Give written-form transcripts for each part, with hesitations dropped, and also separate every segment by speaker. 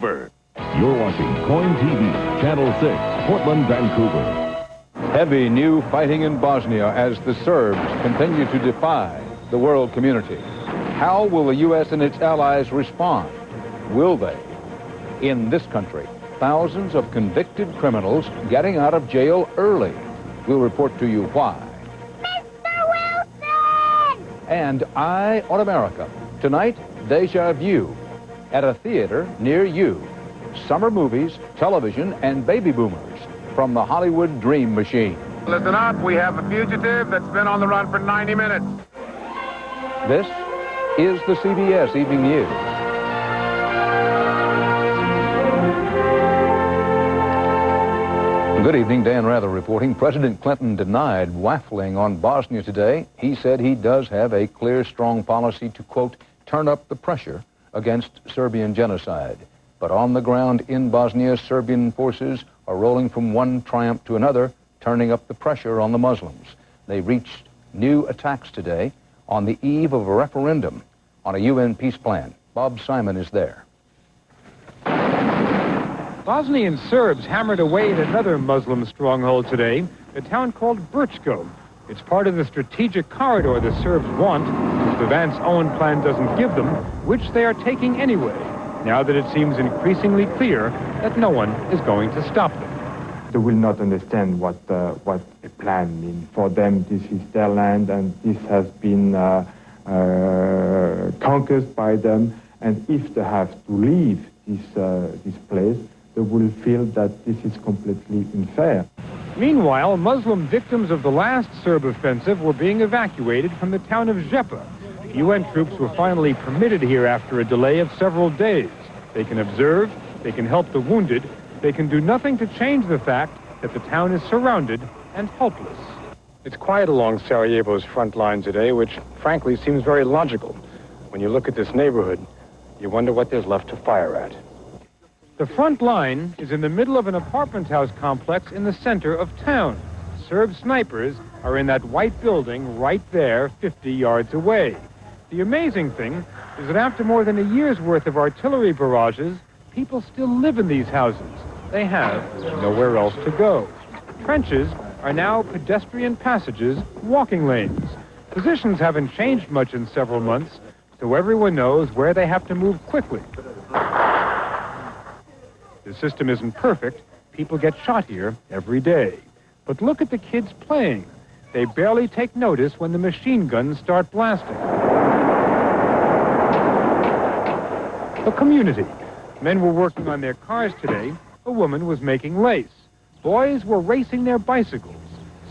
Speaker 1: You're watching Coin TV, Channel 6, Portland, Vancouver.
Speaker 2: Heavy new fighting in Bosnia as the Serbs continue to defy the world community. How will the U.S. and its allies respond? Will they? In this country, thousands of convicted criminals getting out of jail early. We'll report to you why.
Speaker 3: Mr. Wilson!
Speaker 2: And Eye on America. Tonight, Deja Vu. At a theater near you. Summer movies, television, and baby boomers from the Hollywood Dream Machine.
Speaker 4: Listen up, we have a fugitive that's been on the run for 90 minutes.
Speaker 2: This is the CBS Evening News. Good evening, Dan Rather reporting. President Clinton denied waffling on Bosnia today. He said he does have a clear, strong policy to, quote, turn up the pressure against Serbian genocide. But on the ground in Bosnia, Serbian forces are rolling from one triumph to another, turning up the pressure on the Muslims. They reached new attacks today on the eve of a referendum on a UN peace plan. Bob Simon is there.
Speaker 5: Bosnian Serbs hammered away at another Muslim stronghold today, a town called Brčko. It's part of the strategic corridor the Serbs want, which the Vance-Owen plan doesn't give them, which they are taking anyway, now that it seems increasingly clear that no one is going to stop them.
Speaker 6: They will not understand what a plan means. For them, this is their land, and this has been conquered by them. And if they have to leave this place, they will feel that this is completely unfair.
Speaker 5: Meanwhile, Muslim victims of the last Serb offensive were being evacuated from the town of Žepa. UN troops were finally permitted here after a delay of several days. They can observe, they can help the wounded, they can do nothing to change the fact that the town is surrounded and helpless. It's quiet along Sarajevo's front line today, which frankly seems very logical. When you look at this neighborhood, you wonder what there's left to fire at. The front line is in the middle of an apartment house complex in the center of town. Serb snipers are in that white building right there, 50 yards away. The amazing thing is that after more than a year's worth of artillery barrages, people still live in these houses. They have nowhere else to go. Trenches are now pedestrian passages, walking lanes. Positions haven't changed much in several months, so everyone knows where they have to move quickly. The system isn't perfect. People get shot here every day. But look at the kids playing. They barely take notice when the machine guns start blasting. The community. Men were working on their cars today. A woman was making lace. Boys were racing their bicycles.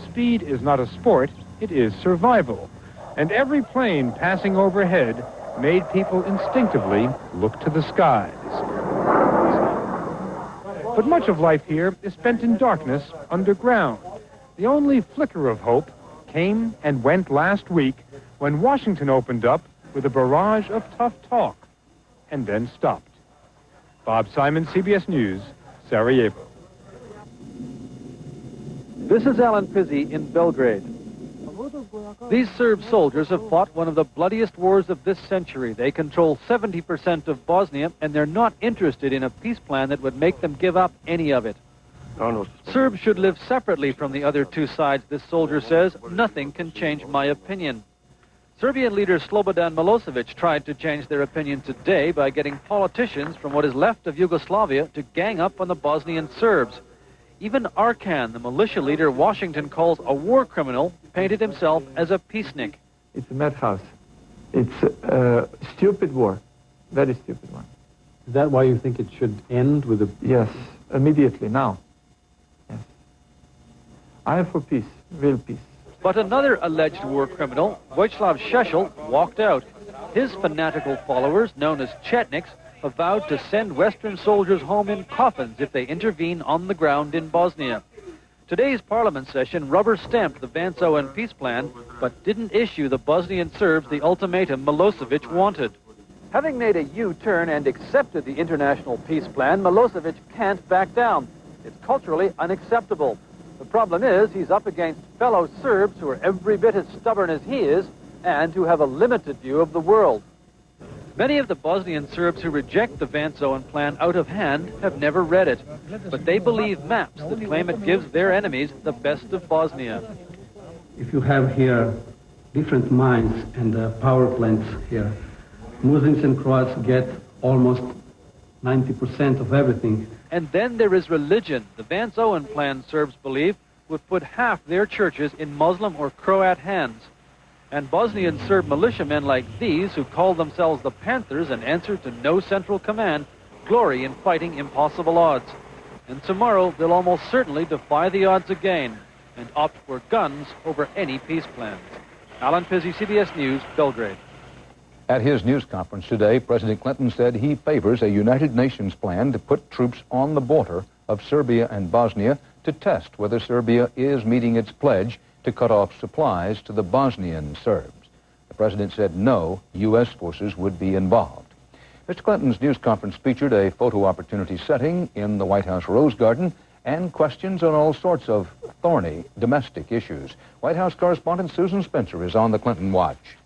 Speaker 5: Speed is not a sport, it is survival. And every plane passing overhead made people instinctively look to the skies. But much of life here is spent in darkness underground. The only flicker of hope came and went last week when Washington opened up with a barrage of tough talk and then stopped. Bob Simon, CBS News, Sarajevo.
Speaker 7: This is Alan Pizzi in Belgrade. These Serb soldiers have fought one of the bloodiest wars of this century. They control 70% of Bosnia, and they're not interested in a peace plan that would make them give up any of it. Serbs should live separately from the other two sides, this soldier says. Nothing can change my opinion. Serbian leader Slobodan Milosevic tried to change their opinion today by getting politicians from what is left of Yugoslavia to gang up on the Bosnian Serbs. Even Arkan, the militia leader Washington calls a war criminal, painted himself as a peacenik.
Speaker 6: It's a madhouse. It's a stupid war. Very stupid one.
Speaker 8: Is that why you think it should end with a...
Speaker 6: Yes, immediately, now. Yes. I am for peace, real peace.
Speaker 7: But another alleged war criminal, Vojislav Šešelj, walked out. His fanatical followers, known as Chetniks, have vowed to send Western soldiers home in coffins if they intervene on the ground in Bosnia. Today's parliament session rubber-stamped the Vance-Owen peace plan, but didn't issue the Bosnian Serbs the ultimatum Milosevic wanted. Having made a U-turn and accepted the international peace plan, Milosevic can't back down. It's culturally unacceptable. The problem is he's up against fellow Serbs who are every bit as stubborn as he is and who have a limited view of the world. Many of the Bosnian Serbs who reject the Vance-Owen plan out of hand have never read it, but they believe maps that claim it gives their enemies the best of Bosnia.
Speaker 9: If you have here different mines and power plants here, Muslims and Croats get almost 90% of everything.
Speaker 7: And then there is religion. The Vance-Owen plan, Serbs believe, would put half their churches in Muslim or Croat hands. And Bosnian Serb militiamen like these, who call themselves the Panthers and answer to no central command, glory in fighting impossible odds. And tomorrow they'll almost certainly defy the odds again and opt for guns over any peace plans. Alan Pizzi, CBS News, Belgrade.
Speaker 2: At his news conference today, President Clinton said he favors a United Nations plan to put troops on the border of Serbia and Bosnia to test whether Serbia is meeting its pledge to cut off supplies to the Bosnian Serbs. The president said no U.S. forces would be involved. Mr. Clinton's news conference featured a photo opportunity setting in the White House Rose Garden and questions on all sorts of thorny domestic issues. White House correspondent Susan Spencer is on the Clinton watch.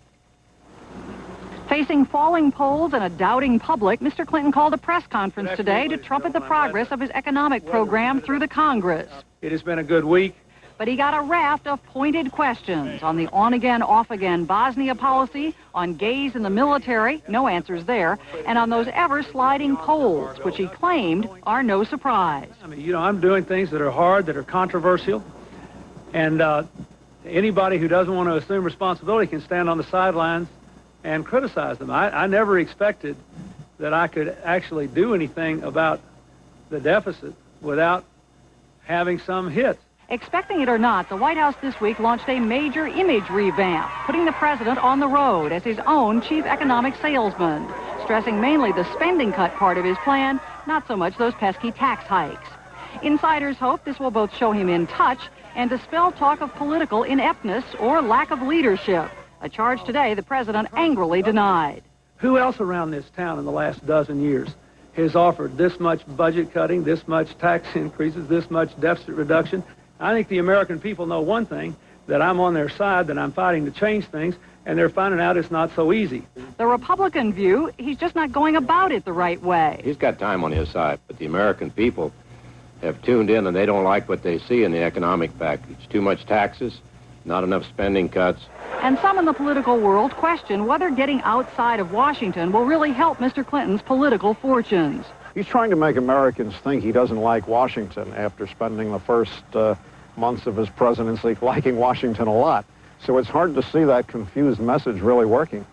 Speaker 10: Facing falling polls and a doubting public, Mr. Clinton called a press conference today to trumpet the progress of his economic program through the Congress.
Speaker 11: It has been a good week.
Speaker 10: But he got a raft of pointed questions on the on-again, off-again Bosnia policy, on gays in the military, no answers there, and on those ever-sliding polls, which he claimed are no surprise.
Speaker 11: I mean, I'm doing things that are hard, that are controversial, and anybody who doesn't want to assume responsibility can stand on the sidelines and criticize them. I never expected that I could actually do anything about the deficit without having some hits.
Speaker 10: Expecting it or not, the White House this week launched a major image revamp, putting the president on the road as his own chief economic salesman, stressing mainly the spending cut part of his plan, not so much those pesky tax hikes. Insiders hope this will both show him in touch and dispel talk of political ineptness or lack of leadership, a charge today the president angrily denied.
Speaker 11: Who else around this town in the last dozen years has offered this much budget cutting, this much tax increases, this much deficit reduction? I think the American people know one thing, that I'm on their side, that I'm fighting to change things, and they're finding out it's not so easy.
Speaker 10: The Republican view, he's just not going about it the right way.
Speaker 12: He's got time on his side, but the American people have tuned in and they don't like what they see in the economic package. Too much taxes, not enough spending cuts.
Speaker 10: And some in the political world question whether getting outside of Washington will really help Mr. Clinton's political fortunes.
Speaker 13: He's trying to make Americans think he doesn't like Washington after spending the first months of his presidency liking Washington a lot. So it's hard to see that confused message really working.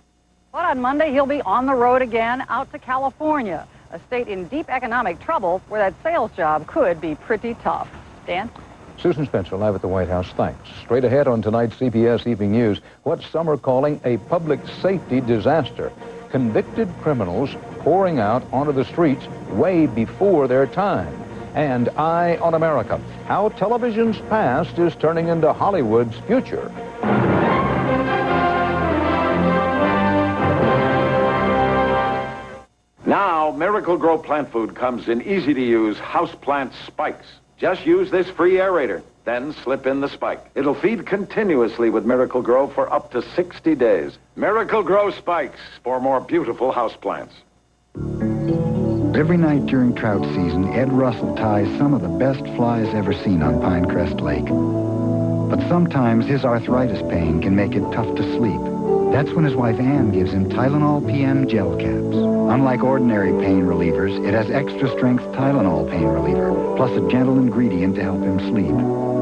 Speaker 10: But on Monday, he'll be on the road again out to California, a state in deep economic trouble where that sales job could be pretty tough. Dan?
Speaker 2: Susan Spencer, live at the White House. Thanks. Straight ahead on tonight's CBS Evening News, what some are calling a public safety disaster. Convicted criminals pouring out onto the streets way before their time. And Eye on America, how television's past is turning into Hollywood's future.
Speaker 14: Now, Miracle Grow plant food comes in easy-to-use houseplant spikes. Just use this free aerator, then slip in the spike. It'll feed continuously with Miracle Grow for up to 60 days. Miracle Grow spikes for more beautiful houseplants.
Speaker 15: Every night during trout season, Ed Russell ties some of the best flies ever seen on Pinecrest Lake. But sometimes his arthritis pain can make it tough to sleep. That's when his wife Ann gives him Tylenol PM gel caps. Unlike ordinary pain relievers, it has extra strength Tylenol pain reliever, plus a gentle ingredient to help him sleep,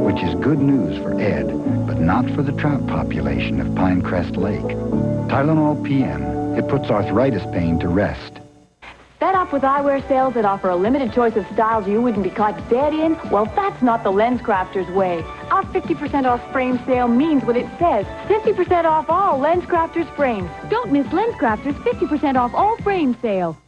Speaker 15: which is good news for Ed, but not for the trout population of Pinecrest Lake. Tylenol PM, it puts arthritis pain to rest.
Speaker 16: Fed up with eyewear sales that offer a limited choice of styles you wouldn't be caught dead in? Well, that's not the LensCrafters way. Our 50% off frame sale means what it says. 50% off all LensCrafters frames. Don't miss LensCrafters 50% off all frame sale.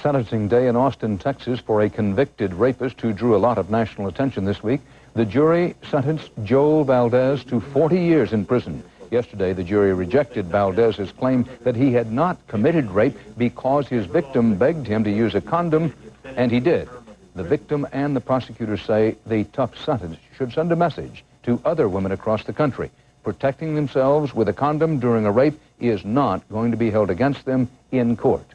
Speaker 2: Sentencing day in Austin, Texas for a convicted rapist who drew a lot of national attention this week. The jury sentenced Joel Valdez to 40 years in prison. Yesterday, the jury rejected Valdez's claim that he had not committed rape because his victim begged him to use a condom, and he did. The victim and the prosecutors say the tough sentence should send a message to other women across the country. Protecting themselves with a condom during a rape is not going to be held against them in court.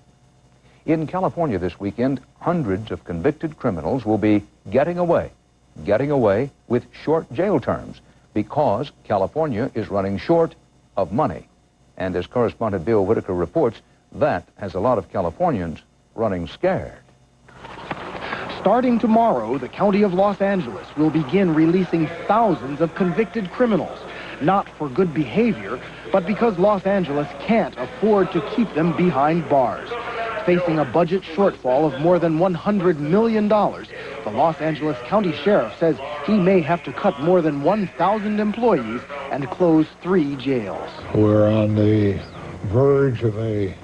Speaker 2: In California this weekend, hundreds of convicted criminals will be getting away with short jail terms because California is running short of money. And as correspondent Bill Whitaker reports, that has a lot of Californians running scared.
Speaker 17: Starting tomorrow, the County of Los Angeles will begin releasing thousands of convicted criminals, not for good behavior, but because Los Angeles can't afford to keep them behind bars. Facing a budget shortfall of more than $100 million, the Los Angeles County Sheriff says he may have to cut more than 1,000 employees and close 3 jails.
Speaker 18: We're on the verge of a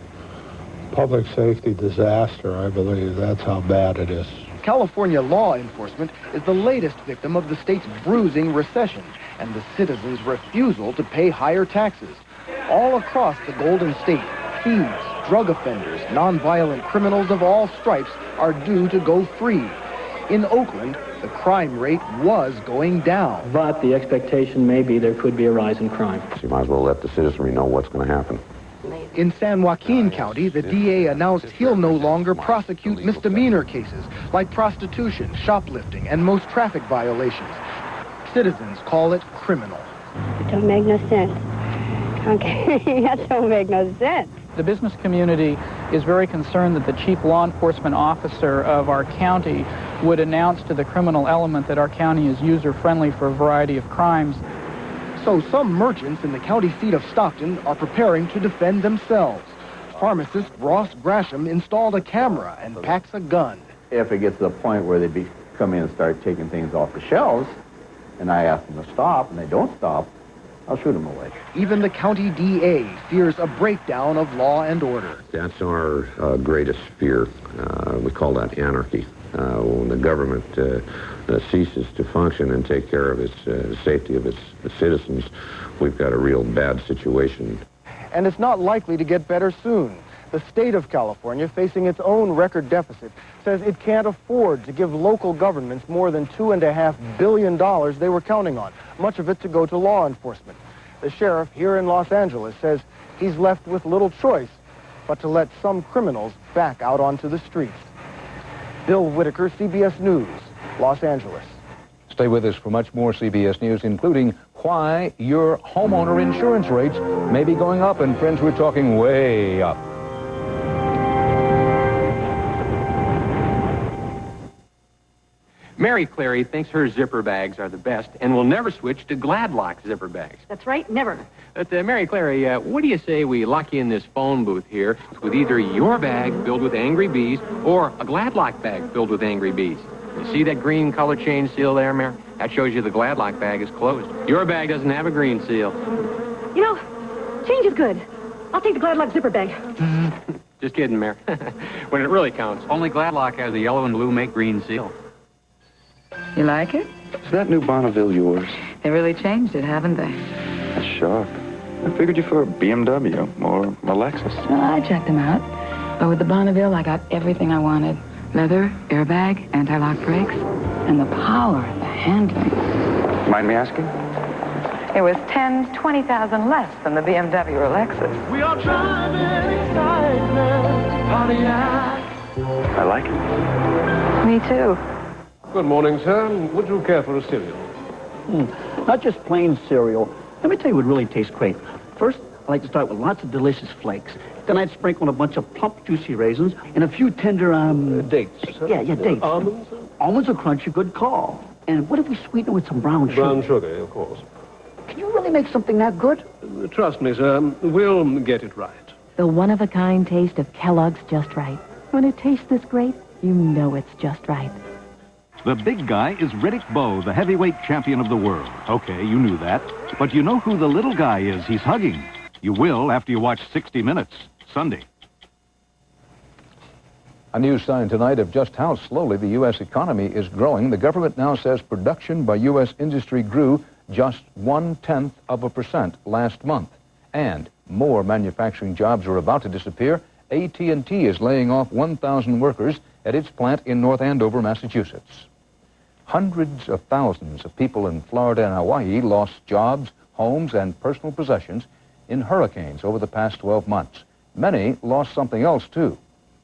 Speaker 18: public safety disaster, I believe. That's how bad it is.
Speaker 17: California law enforcement is the latest victim of the state's bruising recession and the citizens' refusal to pay higher taxes. All across the Golden State, thieves, drug offenders, nonviolent criminals of all stripes are due to go free. In Oakland, the crime rate was going down.
Speaker 19: But the expectation may be there could be a rise in crime.
Speaker 20: So you might as well let the citizenry know what's going to happen.
Speaker 17: In San Joaquin County, the DA announced he'll no longer prosecute misdemeanor cases like prostitution, shoplifting, and most traffic violations. Citizens call it criminal.
Speaker 3: It don't make no sense. Okay, that don't make no sense.
Speaker 21: The business community is very concerned that the chief law enforcement officer of our county would announce to the criminal element that our county is user-friendly for a variety of crimes.
Speaker 17: So some merchants in the county seat of Stockton are preparing to defend themselves. Pharmacist Ross Grasham installed a camera and packs a gun.
Speaker 22: If it gets to the point where they come in and start taking things off the shelves, and I ask them to stop, and they don't stop, I'll shoot them away.
Speaker 17: Even the county DA fears a breakdown of law and order.
Speaker 20: That's our greatest fear. We call that anarchy. When the government ceases to function and take care of its safety of its citizens, we've got a real bad situation.
Speaker 17: And it's not likely to get better soon. The state of California, facing its own record deficit, says it can't afford to give local governments more than $2.5 billion they were counting on, much of it to go to law enforcement. The sheriff here in Los Angeles says he's left with little choice but to let some criminals back out onto the streets. Bill Whitaker, CBS News, Los Angeles.
Speaker 2: Stay with us for much more CBS News, including why your homeowner insurance rates may be going up. And friends, we're talking way up.
Speaker 23: Mary Clary thinks her zipper bags are the best and will never switch to Gladlock zipper bags.
Speaker 10: That's right, never.
Speaker 23: But, Mary Clary, what do you say we lock you in this phone booth here with either your bag filled with angry bees or a Gladlock bag filled with angry bees? You see that green color change seal there, Mary? That shows you the Gladlock bag is closed. Your bag doesn't have a green seal.
Speaker 10: You know, change is good. I'll take the Gladlock zipper bag.
Speaker 23: Just kidding, Mary. When it really counts, only Gladlock has a yellow and blue make green seal.
Speaker 24: You like it?
Speaker 25: Is that new Bonneville yours?
Speaker 24: They really changed it, haven't they?
Speaker 25: That's sharp. I figured you for a BMW or a Lexus.
Speaker 24: Well, I checked them out. But with the Bonneville, I got everything I wanted. Leather, airbag, anti-lock brakes, and the power, the handling.
Speaker 25: Mind me asking?
Speaker 24: It was 10,000, 20,000 less than the BMW or Lexus.
Speaker 26: We are driving excitement, Pontiac.
Speaker 25: I like it.
Speaker 24: Me too.
Speaker 27: Good morning, sir. Would you care for a cereal?
Speaker 28: Not just plain cereal. Let me tell you what really tastes great. First, I like to start with lots of delicious flakes. Then I'd sprinkle on a bunch of plump, juicy raisins and a few tender,
Speaker 27: dates.
Speaker 28: Yeah, dates.
Speaker 27: Almonds?
Speaker 28: Almonds are crunchy, good call. And what if we sweeten it with some brown sugar?
Speaker 27: Brown sugar, of course.
Speaker 28: Can you really make something that good?
Speaker 27: Trust me, sir. We'll get it right.
Speaker 29: The one-of-a-kind taste of Kellogg's Just Right. When it tastes this great, you know it's just right.
Speaker 30: The big guy is Riddick Bowe, the heavyweight champion of the world. Okay, you knew that. But you know who the little guy is he's hugging? You will after you watch 60 Minutes, Sunday.
Speaker 2: A news sign tonight of just how slowly the U.S. economy is growing. The government now says production by U.S. industry grew just 0.1% last month. And more manufacturing jobs are about to disappear. AT&T is laying off 1,000 workers at its plant in North Andover, Massachusetts. Hundreds of thousands of people in Florida and Hawaii lost jobs, homes, and personal possessions in hurricanes over the past 12 months. Many lost something else, too,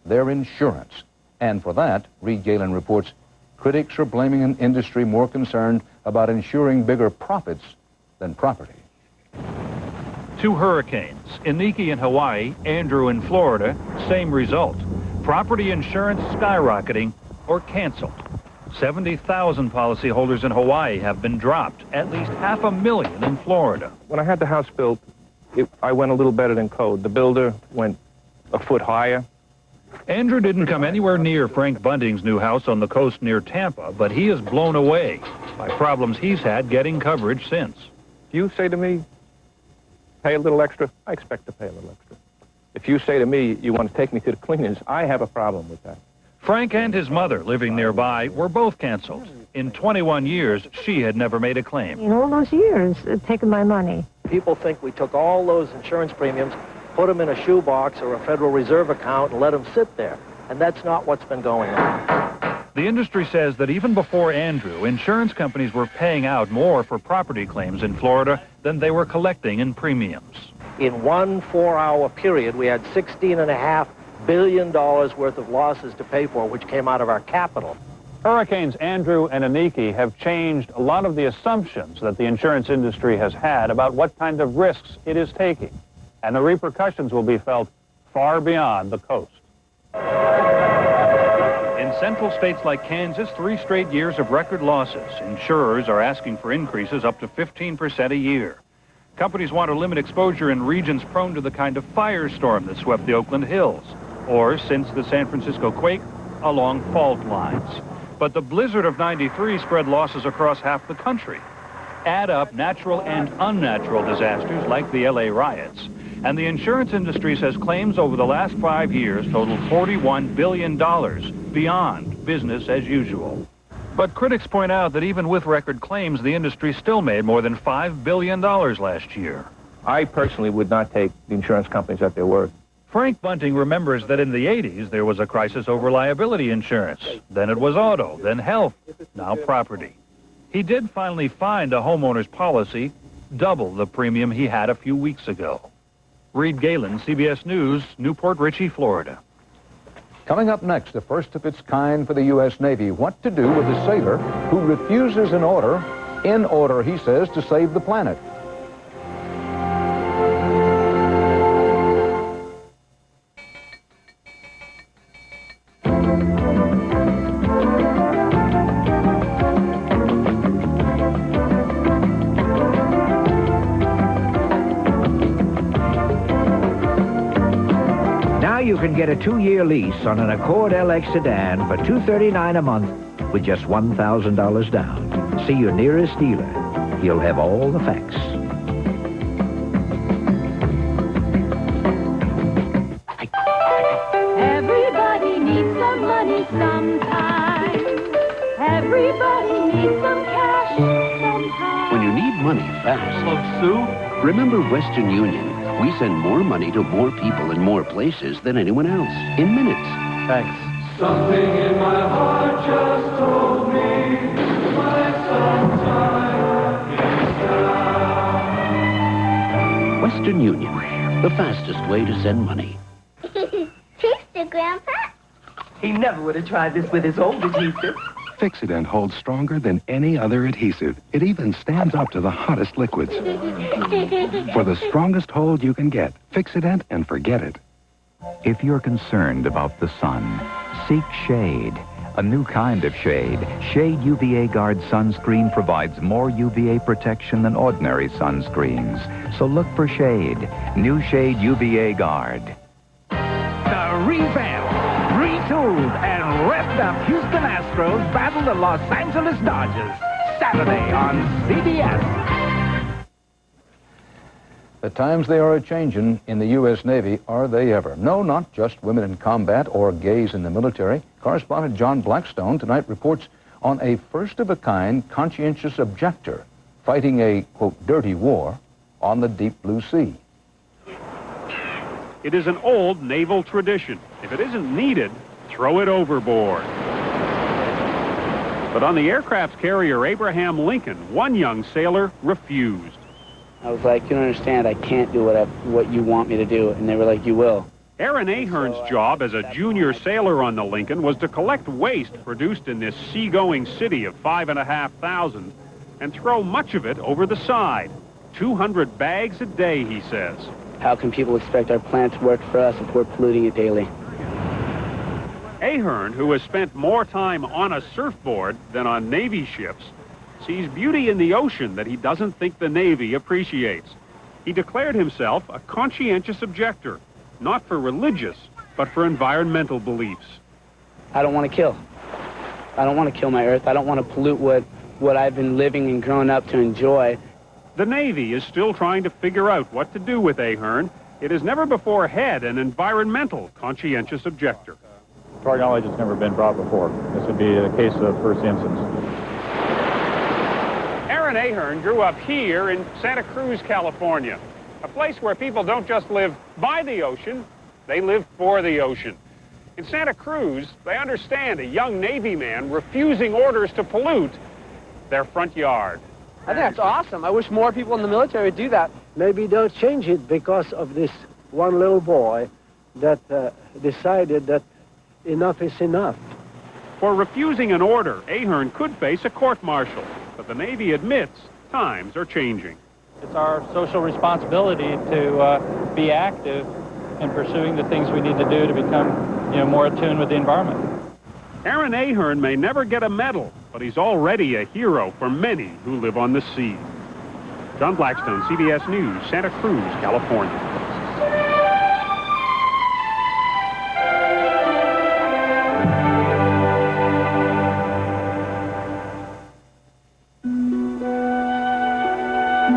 Speaker 2: their insurance. And for that, Reed Galen reports, critics are blaming an industry more concerned about ensuring bigger profits than property.
Speaker 1: 2 hurricanes, Iniki in Hawaii, Andrew in Florida, same result. Property insurance skyrocketing or canceled. 70,000 policyholders in Hawaii have been dropped, at least 500,000 in Florida.
Speaker 27: When I had the house built, I went a little better than code. The builder went a foot higher.
Speaker 1: Andrew didn't come anywhere near Frank Bunting's new house on the coast near Tampa, but he is blown away by problems he's had getting coverage since.
Speaker 27: If you say to me, pay a little extra, I expect to pay a little extra. If you say to me, you want to take me to the cleaners, I have a problem with that.
Speaker 1: Frank and his mother, living nearby, were both canceled. In 21 years, she had never made a claim.
Speaker 4: In all those years, taking my money.
Speaker 5: People think we took all those insurance premiums, put them in a shoebox or a Federal Reserve account and let them sit there. And that's not what's been going on.
Speaker 1: The industry says that even before Andrew, insurance companies were paying out more for property claims in Florida than they were collecting in premiums.
Speaker 5: In one 4-hour period, we had $16.5 billion worth of losses to pay for, which came out of our capital.
Speaker 1: Hurricanes Andrew and Iniki have changed a lot of the assumptions that the insurance industry has had about what kind of risks it is taking. And the repercussions will be felt far beyond the coast. In central states like Kansas, 3 straight years of record losses. Insurers are asking for increases up to 15% a year. Companies want to limit exposure in regions prone to the kind of firestorm that swept the Oakland Hills, or, since the San Francisco quake, along fault lines. But the blizzard of '93 spread losses across half the country. Add up natural and unnatural disasters like the LA riots, and the insurance industry says claims over the last 5 years totaled $41 billion, beyond business as usual. But critics point out that even with record claims, the industry still made more than $5 billion last year.
Speaker 27: I personally would not take the insurance companies at their word.
Speaker 1: Frank Bunting remembers that in the 80s, there was a crisis over liability insurance. Then it was auto, then health, now property. He did finally find a homeowner's policy, double the premium he had a few weeks ago. Reed Galen, CBS News, Newport Richey, Florida.
Speaker 2: Coming up next, the first of its kind for the U.S. Navy. What to do with a sailor who refuses an order, in order, he says, to save the planet.
Speaker 6: You can get a 2-year lease on an Accord LX sedan for $239 a month with just $1,000 down. See your nearest dealer. He'll have all the facts.
Speaker 26: Everybody needs some money sometime. Everybody needs some cash sometime.
Speaker 7: When you need money fast.
Speaker 26: Love Sue.
Speaker 7: Remember Western Union. We send more money to more people in more places than anyone else, in minutes.
Speaker 5: Thanks.
Speaker 26: Something in my heart just told me my sometime is now.
Speaker 7: Western Union, the fastest way to send money.
Speaker 8: Taste it, Grandpa.
Speaker 9: He never would have tried this with his old adhesive.
Speaker 11: Fix-It-Dent holds stronger than any other adhesive. It even stands up to the hottest liquids. For the strongest hold you can get, Fix-It-Dent and forget it.
Speaker 12: If you're concerned about the sun, seek shade. A new kind of shade. Shade UVA Guard sunscreen provides more UVA protection than ordinary sunscreens. So look for shade. New Shade UVA Guard.
Speaker 13: The revamped, retooled, and revved up Houston Astros battle the Los Angeles Dodgers. Saturday on CBS.
Speaker 2: The times they are a-changin' in the U.S. Navy, are they ever? No, not just women in combat or gays in the military. Correspondent John Blackstone tonight reports on a first-of-a-kind conscientious objector fighting a, quote, dirty war on the deep blue sea.
Speaker 1: It is an old naval tradition. If it isn't needed, throw it overboard. But on the aircraft carrier Abraham Lincoln, one young sailor refused.
Speaker 3: I was like, you don't understand, I can't do what you want me to do. And they were like, you will.
Speaker 14: Aaron Ahern's job as a junior sailor on the Lincoln was to collect waste produced in this seagoing city of 5,500 and throw much of it over the side. 200 bags a day, he says.
Speaker 3: How can people expect our plant to work for us if we're polluting it daily?
Speaker 14: Ahern, who has spent more time on a surfboard than on Navy ships, sees beauty in the ocean that he doesn't think the Navy appreciates. He declared himself a conscientious objector, not for religious, but for environmental beliefs.
Speaker 3: I don't want to kill. I don't want to kill my Earth. I don't want to pollute what I've been living and growing up to enjoy.
Speaker 14: The Navy is still trying to figure out what to do with Ahern. It has never before had an environmental conscientious objector.
Speaker 27: To our knowledge, it's never been brought before. This would be a case of first instance.
Speaker 14: Aaron Ahern grew up here in Santa Cruz, California, a place where people don't just live by the ocean, they live for the ocean. In Santa Cruz, they understand a young Navy man refusing orders to pollute their front yard.
Speaker 15: I think that's awesome. I wish more people in the military would do that.
Speaker 5: Maybe they'll change it because of this one little boy that decided that enough is enough.
Speaker 14: For refusing an order, Ahern could face a court-martial, but the Navy admits times are changing.
Speaker 16: It's our social responsibility to be active in pursuing the things we need to do to become, more attuned with the environment.
Speaker 14: Aaron Ahern may never get a medal, but he's already a hero for many who live on the sea. John Blackstone, CBS News, Santa Cruz, California.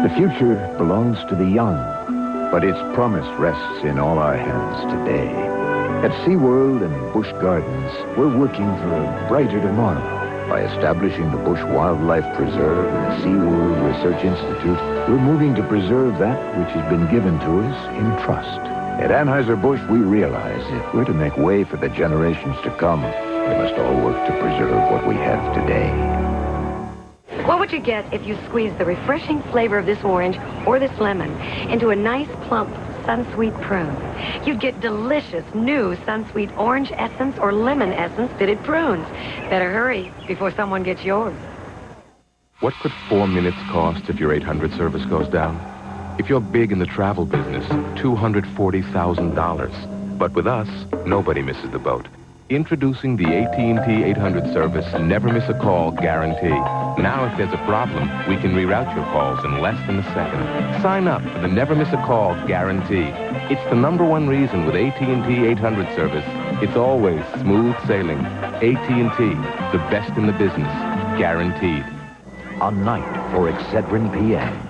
Speaker 6: The future belongs to the young, but its promise rests in all our hands today. At SeaWorld and Busch Gardens, we're working for a brighter tomorrow. By establishing the Busch Wildlife Preserve and the SeaWorld Research Institute, we're moving to preserve that which has been given to us in trust. At Anheuser-Busch, we realize if we're to make way for the generations to come, we must all work to preserve what we have today.
Speaker 17: What would you get if you squeezed the refreshing flavor of this orange or this lemon into a nice, plump Sunsweet prune? You'd get delicious new Sunsweet orange essence or lemon essence fitted prunes. Better hurry before someone gets yours.
Speaker 18: What could 4 minutes cost if your 800 service goes down? If you're big in the travel business, $240,000. But with us, nobody misses the boat. Introducing the AT&T 800 service Never Miss a Call Guarantee. Now, if there's a problem, we can reroute your calls in less than a second. Sign up for the Never Miss a Call Guarantee. It's the #1 reason with AT&T 800 service. It's always smooth sailing. AT&T, the best in the business. Guaranteed.
Speaker 6: A night for Excedrin PM.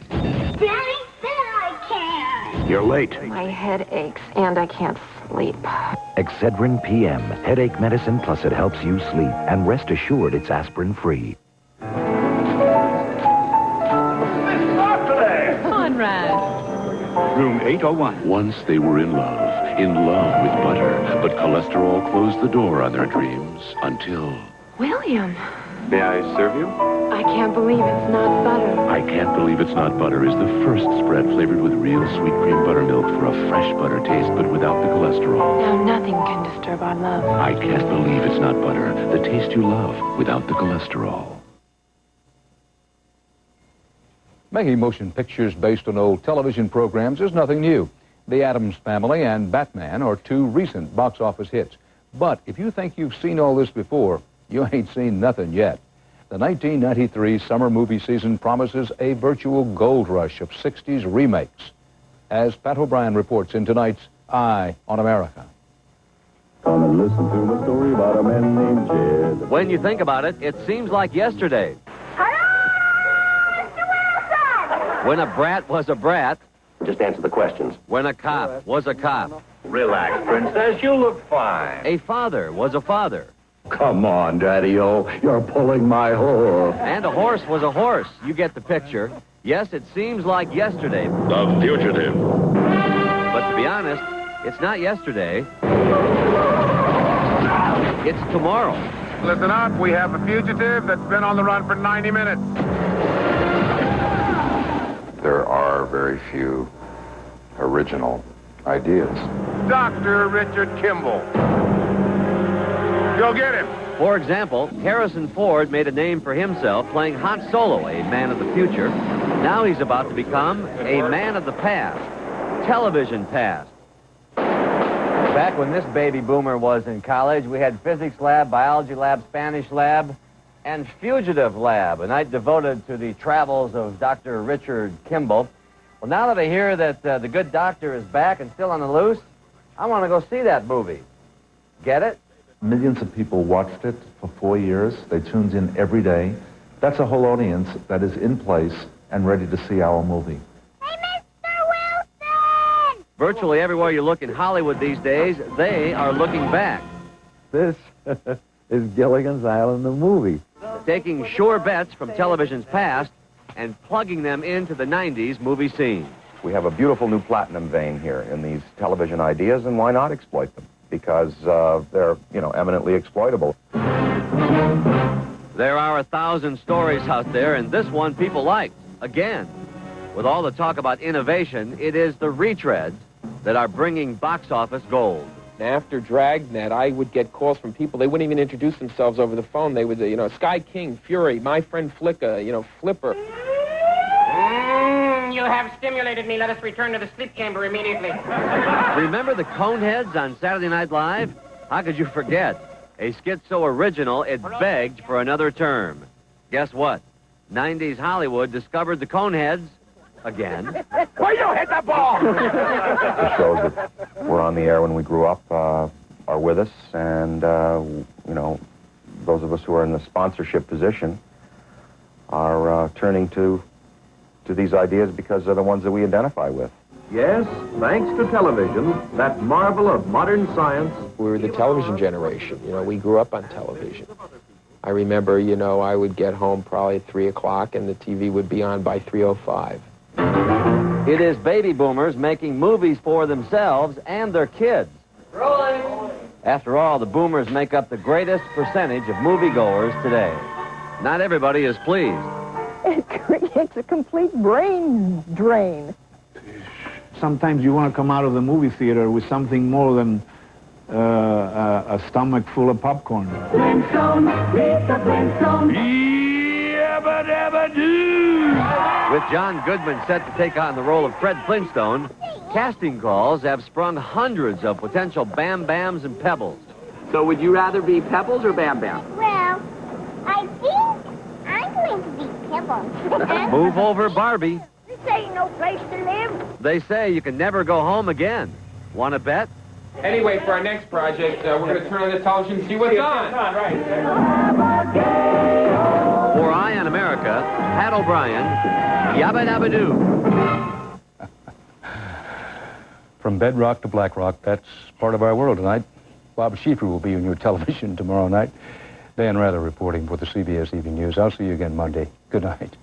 Speaker 8: Daddy said I can.
Speaker 6: You're late.
Speaker 17: My head aches and I can't sleep.
Speaker 6: Excedrin PM. Headache medicine, plus it helps you sleep. And rest assured it's aspirin-free.
Speaker 10: Conrad.
Speaker 7: Room 801. Once they were in love with butter. But cholesterol closed the door on their dreams until...
Speaker 17: William,
Speaker 25: May I serve you?
Speaker 17: I can't believe it's not butter.
Speaker 7: I Can't Believe It's Not Butter is the first spread flavored with real sweet cream buttermilk for a fresh butter taste, but without the cholesterol.
Speaker 17: Now nothing can disturb our love.
Speaker 7: I Can't Believe It's Not Butter, the taste you love without the cholesterol.
Speaker 2: Making motion pictures based on old television programs is nothing new. The Addams Family and Batman are two recent box office hits. But if you think you've seen all this before, you ain't seen nothing yet. The 1993 summer movie season promises a virtual gold rush of 60s remakes. As Pat O'Brien reports in tonight's Eye on America.
Speaker 19: Come and listen to a story about a man named Jed.
Speaker 20: When you think about it, it seems like yesterday. When a brat was a brat.
Speaker 21: Just answer the questions.
Speaker 20: When a cop was a cop.
Speaker 21: Relax, princess. You look fine.
Speaker 20: A father was a father.
Speaker 19: Come on, Daddy-O. You're pulling my horse.
Speaker 20: And a horse was a horse. You get the picture. Yes, it seems like yesterday.
Speaker 21: The Fugitive.
Speaker 20: But to be honest, it's not yesterday. It's tomorrow.
Speaker 22: Listen up. We have a fugitive that's been on the run for 90 minutes.
Speaker 2: there are very few original ideas.
Speaker 4: Dr. Richard Kimball. Go get him.
Speaker 20: For example, Harrison Ford made a name for himself playing Han Solo, a man of the future. Now he's about to become a man of the past, television past. Back when this baby boomer was in college, we had physics lab, biology lab, Spanish lab, and fugitive lab, a night devoted to the travels of Dr. Richard Kimball. Well, now that I hear that the good doctor is back and still on the loose, I want to go see that movie. Get it?
Speaker 9: Millions of people watched it for 4 years. They tuned in every day. That's a whole audience that is in place and ready to see our movie.
Speaker 20: Virtually everywhere you look in Hollywood these days, they are looking back.
Speaker 11: This is Gilligan's Island, the movie.
Speaker 20: Taking sure bets from television's past and plugging them into the 90s movie scene.
Speaker 22: We have a beautiful new platinum vein here in these television ideas, and why not exploit them? Because they're, eminently exploitable.
Speaker 20: There are 1,000 stories out there, and this one people liked. Again, with all the talk about innovation, it is the retreads that are bringing box office gold.
Speaker 23: After Dragnet, I would get calls from people. They wouldn't even introduce themselves over the phone. They would, Sky King, Fury, my friend Flicka, Flipper.
Speaker 24: You have stimulated me. Let us return to the sleep chamber immediately.
Speaker 20: Remember the Coneheads on Saturday Night Live? How could you forget? A skit so original, it begged for another term. Guess what? 90s Hollywood discovered the Coneheads again.
Speaker 4: Why you hit the ball?
Speaker 22: The shows that were on the air when we grew up are with us, and, those of us who are in the sponsorship position are turning to these ideas because they're the ones that we identify with.
Speaker 26: Yes, thanks to television, that marvel of modern science.
Speaker 23: We were the television generation. We grew up on television. I remember, I would get home probably at 3 o'clock and the TV would be on by 3:05.
Speaker 20: It is baby boomers making movies for themselves and their kids.
Speaker 24: Rolling.
Speaker 20: After all, the boomers make up the greatest percentage of moviegoers today. Not everybody is pleased.
Speaker 28: It creates a complete brain drain.
Speaker 29: Sometimes you want to come out of the movie theater with something more than a stomach full of popcorn.
Speaker 8: Flintstone, meet the Flintstone.
Speaker 20: With John Goodman set to take on the role of Fred Flintstone, casting calls have sprung hundreds of potential Bam Bams and Pebbles.
Speaker 15: So would you rather be Pebbles or Bam Bam?
Speaker 8: Well, I think I'm going to be Pebbles.
Speaker 20: Move over, Barbie.
Speaker 8: This ain't no place to live.
Speaker 20: They say you can never go home again. Want to bet?
Speaker 23: Anyway, for our next project, we're going to turn on the television and see what's on.
Speaker 20: For Eye on America, Pat O'Brien, Yabba Dabba Doo.
Speaker 2: From bedrock to black rock, that's part of our world tonight. Bob Schieffer will be on your television tomorrow night. Dan Rather reporting for the CBS Evening News. I'll see you again Monday. Good night.